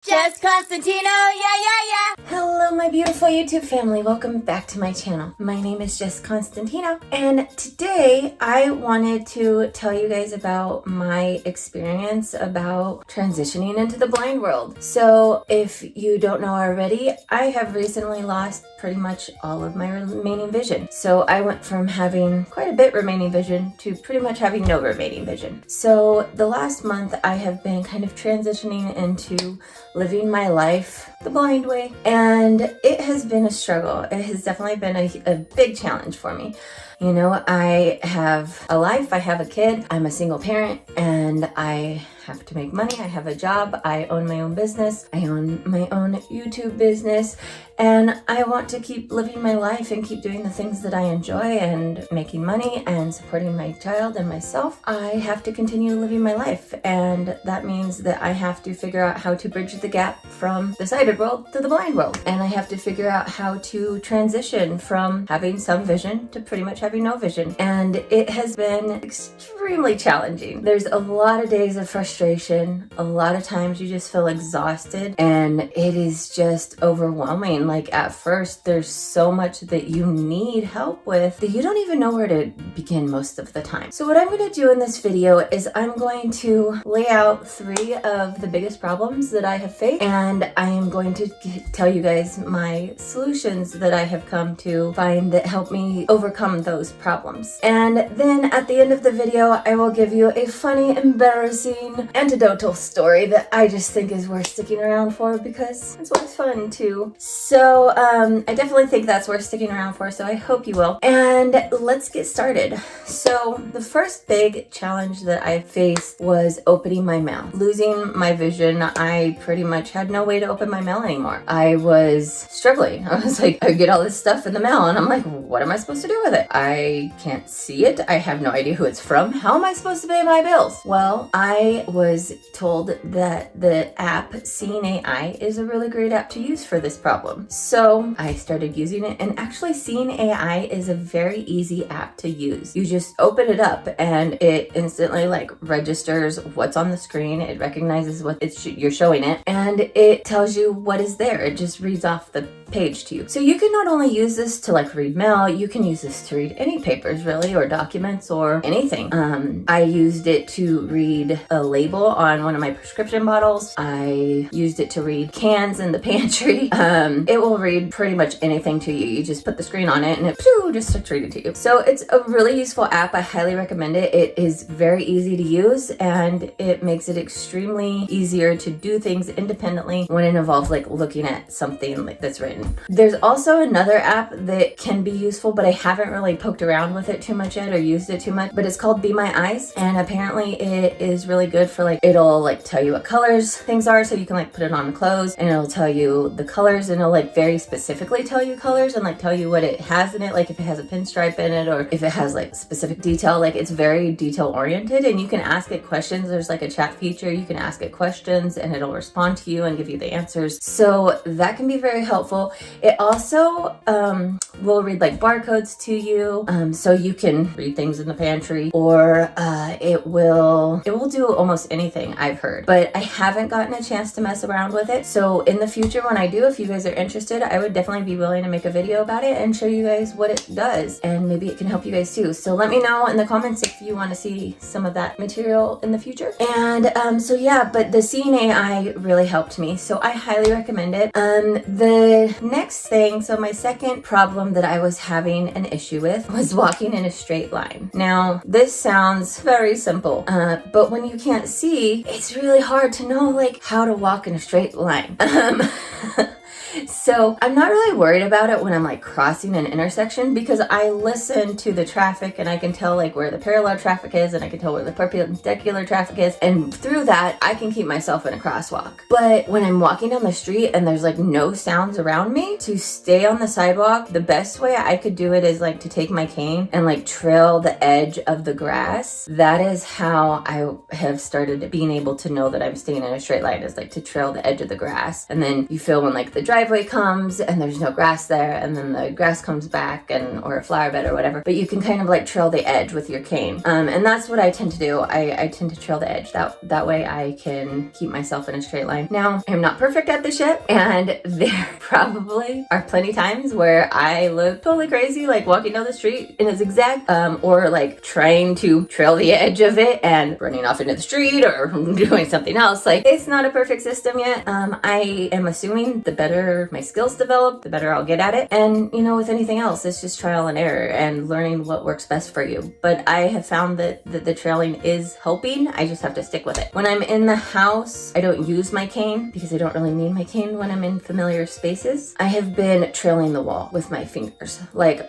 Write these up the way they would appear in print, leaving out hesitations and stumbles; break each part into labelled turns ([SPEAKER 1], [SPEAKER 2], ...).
[SPEAKER 1] JessConstantino, yeah!
[SPEAKER 2] Hello, my beautiful YouTube family. Welcome back to my channel. My name is JessConstantino, and today I wanted to tell you guys about my experience about transitioning into the blind world. So if you don't know already, I have recently lost pretty much all of my remaining vision. So I went from having quite a bit remaining vision to pretty much having no remaining vision. So the last month I have been kind of transitioning into living my life the blind way, and it has been a struggle. It has definitely been a big challenge for me. You know, I have a life, I have a kid, I'm a single parent, and I have to make money. I have a job, I own my own business, I own my own YouTube business, and I want to keep living my life and keep doing the things that I enjoy and making money and supporting my child and myself. I have to continue living my life, and that means that I have to figure out how to bridge the gap from the sighted world to the blind world, and I have to figure out how to transition from having some vision to pretty much having no vision, and it has been extremely challenging. There's a lot of days of frustration, a lot of times you just feel exhausted, and it is just overwhelming. Like at first there's so much that you need help with that you don't even know where to begin most of the time. So what I'm going to do in this video is I'm going to lay out 3 of the biggest problems that I have faced, and I am going to tell you guys my solutions that I have come to find that help me overcome those problems. And then at the end of the video I will give you a funny, embarrassing, anecdotal story that I just think is worth sticking around for because it's always fun too. So I definitely think that's worth sticking around for, so I hope you will. And let's get started. So the first big challenge that I faced was opening my mail. Losing my vision, I pretty much had no way to open my mail anymore. I was struggling. I was like, I get all this stuff in the mail and I'm like, what am I supposed to do with it? I can't see it. I have no idea who it's from. How am I supposed to pay my bills? Well, I was told that the app Seeing AI is a really great app to use for this problem. So I started using it, and actually Seeing AI is a very easy app to use. You just open it up and it instantly like registers what's on the screen. It recognizes what you're showing it, and it tells you what is there. It just reads off the page to you. So you can not only use this to like read mail, you can use this to read any papers really, or documents or anything. I used it to read a label on one of my prescription bottles. I used it to read cans in the pantry. It will read pretty much anything to you. You just put the screen on it and it just starts reading to you. So it's a really useful app. I highly recommend it. It is very easy to use, and it makes it extremely easier to do things independently when it involves like looking at something like that's written. There's also another app that can be useful, but I haven't really poked around with it too much yet or used it too much, but it's called Be My Eyes, and apparently it is really good for like, it'll like tell you what colors things are, so you can like put it on clothes and it'll tell you the colors, and it'll like very specifically tell you colors and like tell you what it has in it, like if it has a pinstripe in it or if it has like specific detail. Like it's very detail oriented, and you can ask it questions. There's like a chat feature. You can ask it questions and it'll respond to you and give you the answers. So that can be very helpful. It also will read like barcodes to you, so you can read things in the pantry, or it will do almost anything, I've heard, but I haven't gotten a chance to mess around with it. So in the future when I do, if you guys are interested, I would definitely be willing to make a video about it and show you guys what it does, and maybe it can help you guys too. So let me know in the comments if you want to see some of that material in the future. And so yeah, but the Seeing AI really helped me, so I highly recommend it. The next thing, so my second problem that I was having an issue with was walking in a straight line. Now this sounds very simple, but when you can't see, it's really hard to know like how to walk in a straight line. So I'm not really worried about it when I'm like crossing an intersection, because I listen to the traffic and I can tell like where the parallel traffic is, and I can tell where the perpendicular traffic is, and through that I can keep myself in a crosswalk. But when I'm walking down the street and there's like no sounds around me, to stay on the sidewalk, the best way I could do it is like to take my cane and like trail the edge of the grass. That is how I have started being able to know that I'm staying in a straight line, is like to trail the edge of the grass. And then you feel when like the driver driveway comes and there's no grass there, and then the grass comes back, or a flower bed or whatever, but you can kind of like trail the edge with your cane. And that's what I tend to do. I tend to trail the edge. That way I can keep myself in a straight line. Now, I'm not perfect at this yet, and there probably are plenty times where I look totally crazy, like walking down the street in a zigzag, or like trying to trail the edge of it and running off into the street or doing something else. Like, it's not a perfect system yet. I am assuming the better my skills develop, the better I'll get at it. And with anything else, it's just trial and error and learning what works best for you. But I have found that the trailing is helping. I just have to stick with it. When I'm in the house, I don't use my cane because I don't really need my cane when I'm in familiar spaces. I have been trailing the wall with my fingers, like,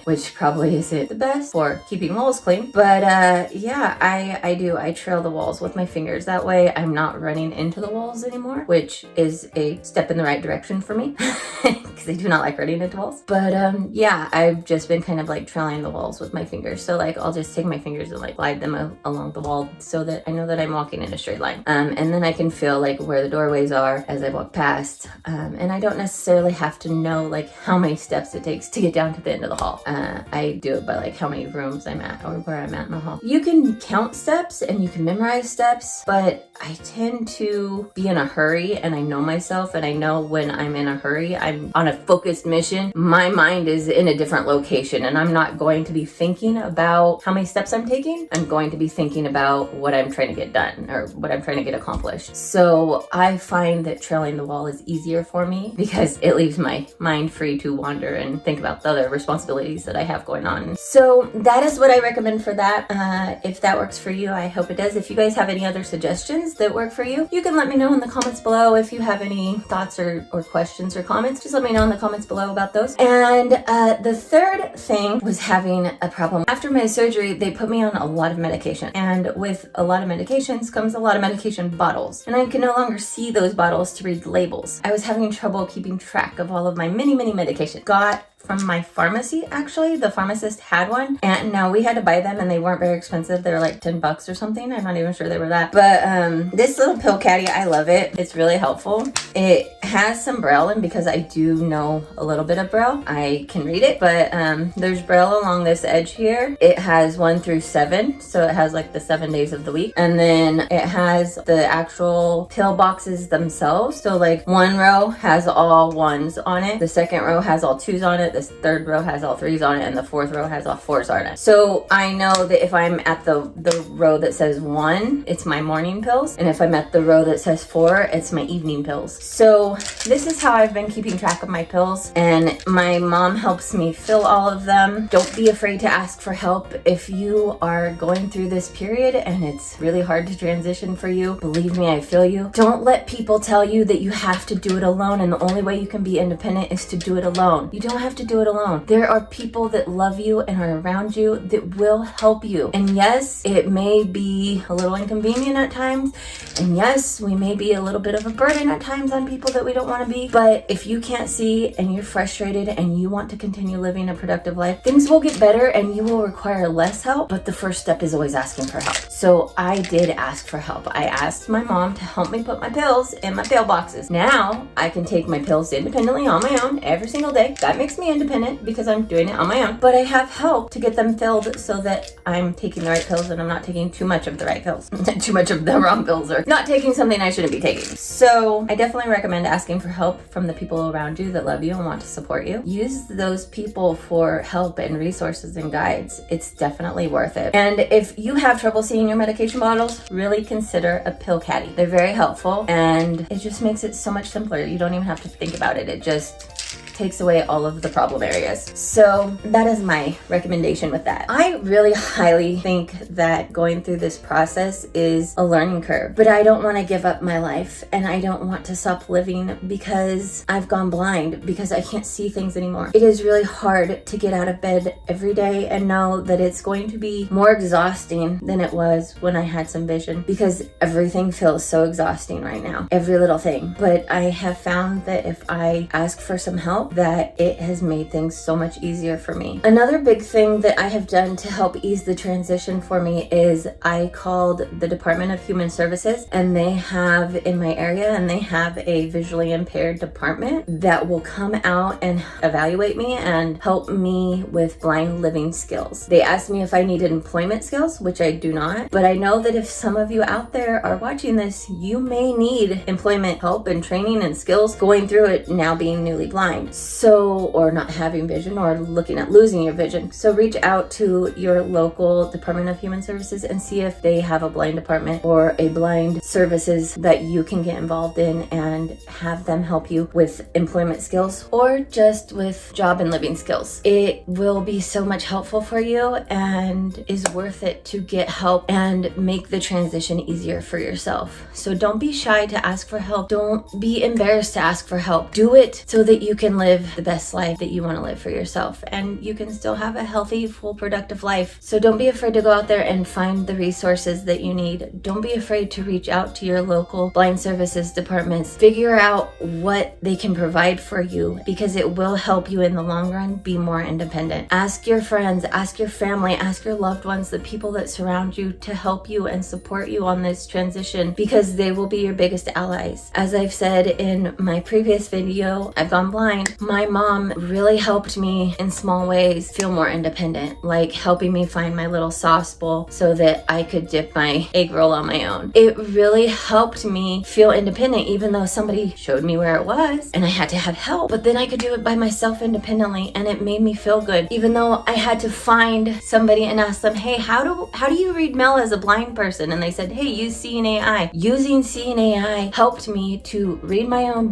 [SPEAKER 2] which probably isn't the best for keeping walls clean. But yeah, I do. I trail the walls with my fingers. That way I'm not running into the walls anymore, which is a step in the right direction for me because I do not like running into walls. But yeah, I've just been kind of like trailing the walls with my fingers. So like, I'll just take my fingers and like glide them along the wall so that I know that I'm walking in a straight line. And then I can feel like where the doorways are as I walk past. And I don't necessarily have to know like how many steps it takes to get down to the end of the hall. I do it by like how many rooms I'm at or where I'm at in the hall. You can count steps and you can memorize steps, but I tend to be in a hurry, and I know myself, and I know when I'm in a hurry, I'm on a focused mission. My mind is in a different location, and I'm not going to be thinking about how many steps I'm taking. I'm going to be thinking about what I'm trying to get done or what I'm trying to get accomplished. So I find that trailing the wall is easier for me because it leaves my mind free to wander and think about the other responsibilities that I have going on. So that is what I recommend for that. If that works for you, I hope it does. If you guys have any other suggestions that work for you, you can let me know in the comments below. If you have any thoughts or questions or comments, just let me know in the comments below about those. And the third thing was having a problem. After my surgery, they put me on a lot of medication, and with a lot of medications comes a lot of medication bottles, and I can no longer see those bottles to read labels. I was having trouble keeping track of all of my many medications. Got from my pharmacy, actually. The pharmacist had one, and now we had to buy them, and they weren't very expensive. They were like $10 or something. I'm not even sure they were that. But this little pill caddy, I love it. It's really helpful. It has some Braille in because I do know a little bit of Braille. I can read it, but there's Braille along this edge here. It has 1 through 7, so it has like the 7 days of the week. And then it has the actual pill boxes themselves. So like one row has all 1s on it. The second row has all 2s on it. This third row has all 3s on it, and the fourth row has all 4s on it. So I know that if I'm at the row that says 1, it's my morning pills, and if I'm at the row that says 4, it's my evening pills. So this is how I've been keeping track of my pills, and my mom helps me fill all of them. Don't be afraid to ask for help if you are going through this period and it's really hard to transition for you. Believe me, I feel you. Don't let people tell you that you have to do it alone, and the only way you can be independent is to do it alone. You don't have to do it alone. There are people that love you and are around you that will help you. And yes, it may be a little inconvenient at times. And yes, we may be a little bit of a burden at times on people that we don't want to be. But if you can't see and you're frustrated and you want to continue living a productive life, things will get better and you will require less help. But the first step is always asking for help. So I did ask for help. I asked my mom to help me put my pills in my pill boxes. Now I can take my pills independently on my own every single day. That makes me independent because I'm doing it on my own, but I have help to get them filled so that I'm taking the right pills and I'm not taking too much of the right pills, too much of the wrong pills, or not taking something I shouldn't be taking. So I definitely recommend asking for help from the people around you that love you and want to support you. Use those people for help and resources and guides. It's definitely worth it. And if you have trouble seeing your medication bottles, really consider a pill caddy. They're very helpful, and it just makes it so much simpler. You don't even have to think about it. It just takes away all of the problem areas. So that is my recommendation with that. I really highly think that going through this process is a learning curve, but I don't want to give up my life, and I don't want to stop living because I've gone blind, because I can't see things anymore. It is really hard to get out of bed every day and know that it's going to be more exhausting than it was when I had some vision, because everything feels so exhausting right now, every little thing. But I have found that if I ask for some help, that it has made things so much easier for me. Another big thing that I have done to help ease the transition for me is I called the Department of Human Services, and they have in my area, and they have a visually impaired department that will come out and evaluate me and help me with blind living skills. They asked me if I needed employment skills, which I do not, but I know that if some of you out there are watching this, you may need employment help and training and skills going through it now being newly blind. So, or not having vision, or looking at losing your vision. So reach out to your local Department of Human Services and see if they have a blind department or a blind services that you can get involved in and have them help you with employment skills or just with job and living skills. It will be so much helpful for you and is worth it to get help and make the transition easier for yourself. So don't be shy to ask for help. Don't be embarrassed to ask for help. Do it so that you can live the best life that you want to live for yourself, and you can still have a healthy, full, productive life. So don't be afraid to go out there and find the resources that you need. Don't be afraid to reach out to your local blind services departments. Figure out what they can provide for you, because it will help you in the long run be more independent. Ask your friends, ask your family, ask your loved ones, the people that surround you, to help you and support you on this transition, because they will be your biggest allies. As I've said in my previous video, I've gone blind. My mom really helped me in small ways feel more independent, like helping me find my little sauce bowl so that I could dip my egg roll on my own. It really helped me feel independent, even though somebody showed me where it was and I had to have help, but then I could do it by myself independently, and it made me feel good. Even though I had to find somebody and ask them, hey, how do you read mail as a blind person? And they said, hey, use Seeing AI. Using Seeing AI helped me to read my own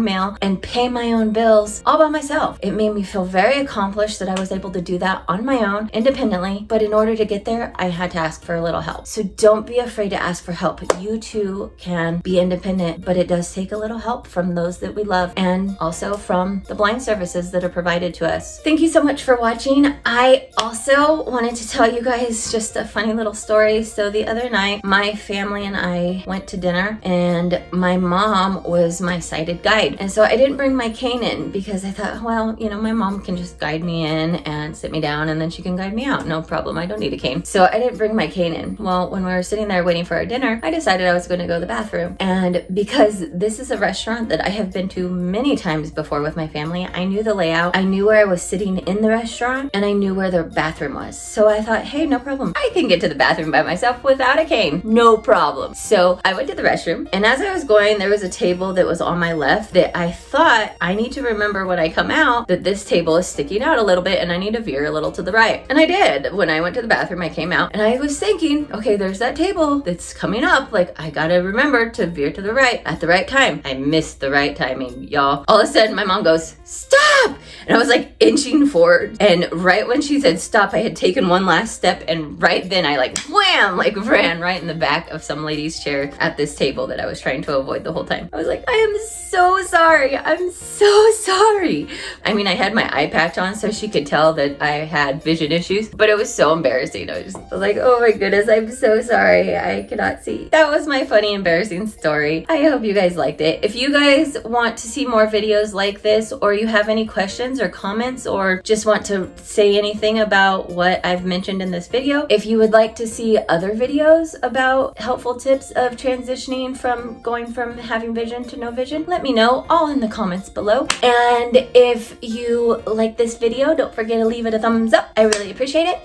[SPEAKER 2] mail and pay my own bills all by myself. It made me feel very accomplished that I was able to do that on my own independently, but in order to get there, I had to ask for a little help. So don't be afraid to ask for help. You too can be independent, but it does take a little help from those that we love, and also from the blind services that are provided to us. Thank you so much for watching. I also wanted to tell you guys just a funny little story. So the other night, my family and I went to dinner, and my mom was my sighted guide. And so I didn't bring my cane in because I thought, well, my mom can just guide me in and sit me down, and then she can guide me out. No problem. I don't need a cane. So I didn't bring my cane in. Well, when we were sitting there waiting for our dinner, I decided I was going to go to the bathroom. And because this is a restaurant that I have been to many times before with my family, I knew the layout. I knew where I was sitting in the restaurant, and I knew where the bathroom was. So I thought, hey, no problem. I can get to the bathroom by myself without a cane. No problem. So I went to the restroom, and as I was going, there was a table that was on my left that I thought, I need to remember when I come out that this table is sticking out a little bit and I need to veer a little to the right. And I did. When I went to the bathroom, I came out and I was thinking, okay, there's that table that's coming up. Like, I gotta remember to veer to the right at the right time. I missed the right timing, y'all. All of a sudden, my mom goes, stop! And I was like inching forward. And right when she said stop, I had taken one last step. And right then I wham, ran right in the back of some lady's chair at this table that I was trying to avoid the whole time. I was like, I am so sorry. I'm so sorry. I mean, I had my eye patch on so she could tell that I had vision issues, but it was so embarrassing. I was like, oh my goodness, I'm so sorry. I cannot see. That was my funny, embarrassing story. I hope you guys liked it. If you guys want to see more videos like this, or you have any questions or comments, or just want to say anything about what I've mentioned in this video, if you would like to see other videos about helpful tips of transitioning from going from having vision to no vision, let me know all in the comments below. And if you like this video, don't forget to leave it a thumbs up. I really appreciate it.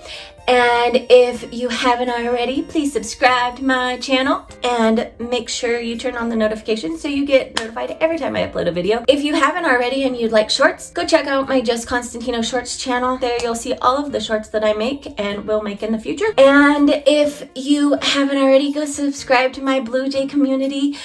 [SPEAKER 2] And if you haven't already, please subscribe to my channel and make sure you turn on the notifications so you get notified every time I upload a video. If you haven't already and you'd like shorts, go check out my JessConstantino shorts channel. There you'll see all of the shorts that I make and will make in the future. And if you haven't already, go subscribe to my Blue Jay community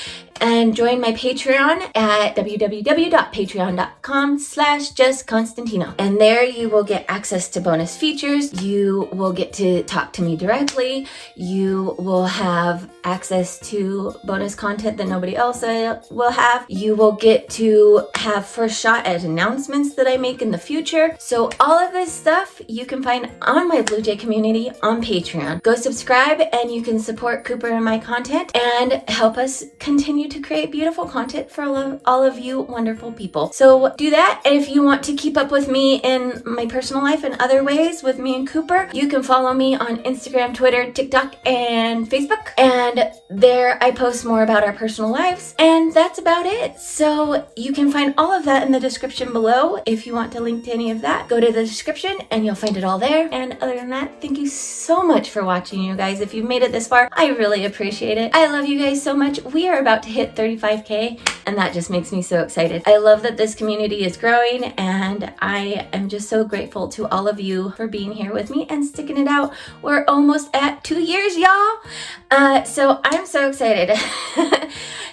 [SPEAKER 2] and join my Patreon at www.patreon.com/JessConstantino. And there you will get access to bonus features. You will will get to talk to me directly. You will have access to bonus content that nobody else will have. You will get to have first shot at announcements that I make in the future. So all of this stuff you can find on my Blue Jay community on Patreon. Go subscribe and you can support Cooper and my content and help us continue to create beautiful content for all of you wonderful people. So do that. And if you want to keep up with me in my personal life in other ways with me and Cooper, you can follow me on Instagram, Twitter, TikTok, and Facebook. And there I post more about our personal lives. And that's about it. So you can find all of that in the description below. If you want to link to any of that, go to the description and you'll find it all there. And other than that, thank you so much for watching, you guys. If you've made it this far, I really appreciate it. I love you guys so much. We are about to hit 35K, and that just makes me so excited. I love that this community is growing, and I am just so grateful to all of you for being here with me and sticking it out. We're almost at 2 years, y'all. So I'm so excited.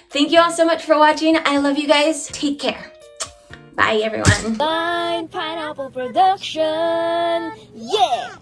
[SPEAKER 2] Thank you all so much for watching. I love you guys. Take care. Bye, everyone.
[SPEAKER 1] Blind Pineapple Production. Yeah!